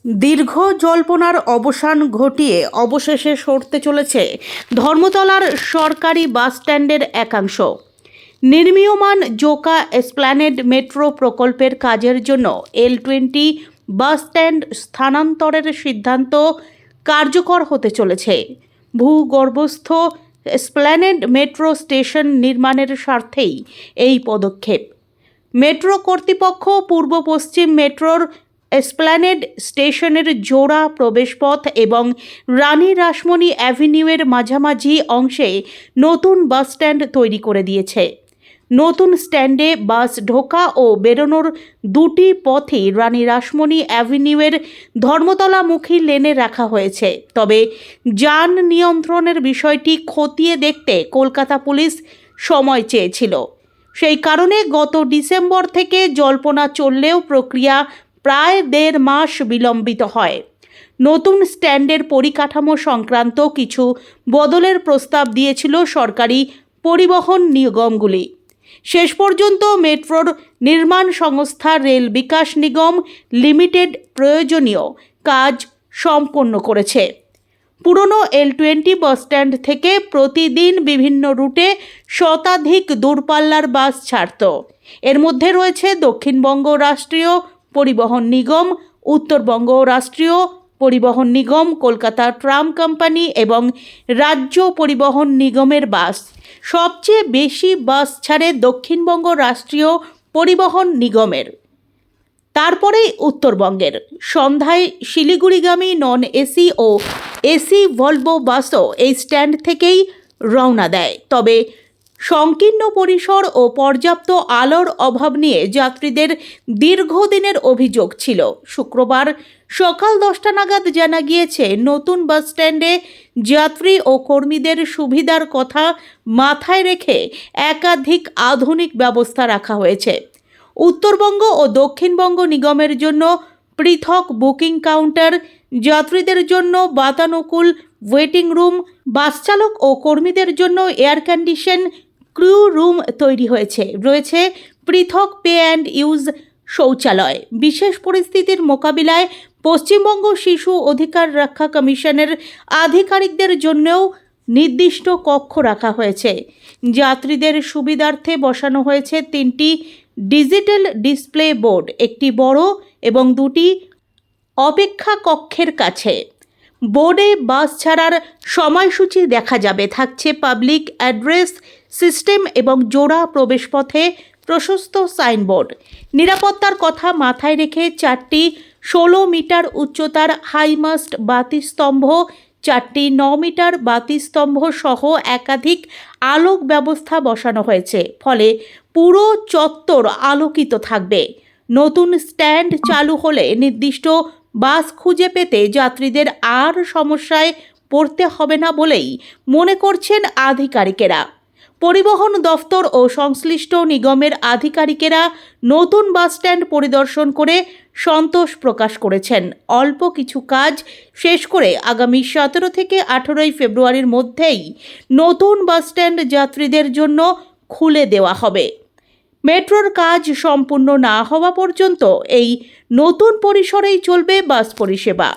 দীর্ঘ জল্পনার অবসান ঘটিয়ে অবশেষে সরতে চলেছে ধর্মতলার সরকারি বাসস্ট্যান্ডের একাংশ। নির্মীয়মান জোকা এসপ্ল্যানেড মেট্রো প্রকল্পের কাজের জন্য L20 বাসস্ট্যান্ড স্থানান্তরের সিদ্ধান্ত কার্যকর হতে চলেছে। ভূগর্ভস্থ এসপ্ল্যানেড মেট্রো স্টেশন নির্মাণের স্বার্থেই এই পদক্ষেপ। মেট্রো কর্তৃপক্ষ পূর্ব পশ্চিম মেট্রোর এসপ্ল্যানেড স্টেশনের জোড়া প্রবেশপথ এবং রানী রাসমণি অ্যাভিনিউয়ের মাঝামাঝি অংশে নতুন বাস স্ট্যান্ড তৈরি করে দিয়েছে। নতুন স্ট্যান্ডে বাস ঢোকা ও বেরোনোর দুটি পথই রানী রাসমণি অ্যাভিনিউয়ের ধর্মতলামুখী লেনে রাখা হয়েছে। তবে যান নিয়ন্ত্রণের বিষয়টি খতিয়ে দেখতে কলকাতা পুলিশ সময় চেয়েছিল। সেই কারণে গত ডিসেম্বর থেকে জল্পনা চললেও প্রক্রিয়া প্রায় 1.5 মাস বিলম্বিত হয়। নতুন স্ট্যান্ডের পরিকাঠামো সংক্রান্ত কিছু বদলের প্রস্তাব দিয়েছিল সরকারি পরিবহন নিগমগুলি। শেষ পর্যন্ত মেট্রোর নির্মাণ সংস্থা রেল বিকাশ নিগম লিমিটেড প্রয়োজনীয় কাজ সম্পন্ন করেছে। পুরনো L20 বাসস্ট্যান্ড থেকে প্রতিদিন বিভিন্ন রুটে শতাধিক দূরপাল্লার বাস ছাড়ত। এর মধ্যে রয়েছে দক্ষিণবঙ্গ রাষ্ট্রীয় পরিবহন নিগম, উত্তরবঙ্গ রাষ্ট্রীয় পরিবহন নিগম, কলকাতা ট্রাম কোম্পানি এবং রাজ্য পরিবহন নিগমের বাস। সবচেয়ে বেশি বাস ছাড়ে দক্ষিণবঙ্গ রাষ্ট্রীয় পরিবহন নিগমের, তারপরেই উত্তরবঙ্গের। সন্ধ্যায় শিলিগুড়িগামী নন এসি ও এসি ভলভো বাসও এই স্ট্যান্ড থেকেই রওনা দেয়। তবে সংকীর্ণ পরিসর ও পর্যাপ্ত আলোর অভাব নিয়ে যাত্রীদের দীর্ঘদিনের অভিযোগ ছিল। শুক্রবার সকাল 10টা নাগাদ জানা গিয়েছে, নতুন বাস স্ট্যান্ডে যাত্রী ও কর্মীদের সুবিধার কথা মাথায় রেখে একাধিক আধুনিক ব্যবস্থা রাখা হয়েছে। উত্তরবঙ্গ ও দক্ষিণবঙ্গ নিগমের জন্য পৃথক বুকিং কাউন্টার, যাত্রীদের জন্য বাতানুকূল ওয়েটিং রুম, বাস চালক ও কর্মীদের জন্য এয়ার কন্ডিশন ক্রু রুম তৈরি হয়েছে। রয়েছে পৃথক পে অ্যান্ড ইউজ শৌচালয়। বিশেষ পরিস্থিতির মোকাবিলায় পশ্চিমবঙ্গ শিশু অধিকার রক্ষা কমিশনের আধিকারিকদের জন্যও নির্দিষ্ট কক্ষ রাখা হয়েছে। যাত্রীদের সুবিধার্থে বসানো হয়েছে 3টি ডিজিটাল ডিসপ্লে বোর্ড, একটি বড় এবং 2টি অপেক্ষা কক্ষের কাছে। বোর্ডে বাস ছাড়ার সময়সূচি দেখা যাবে। থাকছে পাবলিক অ্যাড্রেস সিস্টেম এবং জোড়া প্রবেশপথে প্রশস্ত সাইনবোর্ড। নিরাপত্তার কথা মাথায় রেখে 4টি 16 মিটার উচ্চতার হাইমাস্ট বাতিস্তম্ভ, 4টি 9 মিটার বাতিস্তম্ভ সহ একাধিক আলোক ব্যবস্থা বসানো হয়েছে। ফলে পুরো চত্বর আলোকিত থাকবে। নতুন স্ট্যান্ড চালু হলে নির্দিষ্ট বাস খুঁজে পেতে যাত্রীদের আর সমস্যায় পড়তে হবে না বলেই মনে করছেন আধিকারিকেরা। পরিবহন দফতর ও সংশ্লিষ্ট নিগমের আধিকারিকেরা নতুন বাস স্ট্যান্ড পরিদর্শন করে সন্তোষ প্রকাশ করেছেন। অল্প কিছু কাজ শেষ করে আগামী 17 থেকে 18 ফেব্রুয়ারির মধ্যেই নতুন বাস স্ট্যান্ড যাত্রীদের জন্য খুলে দেওয়া হবে। মেট্রোর কাজ সম্পূর্ণ না হওয়া পর্যন্ত এই নতুন পরিসরেই চলবে বাস পরিষেবা।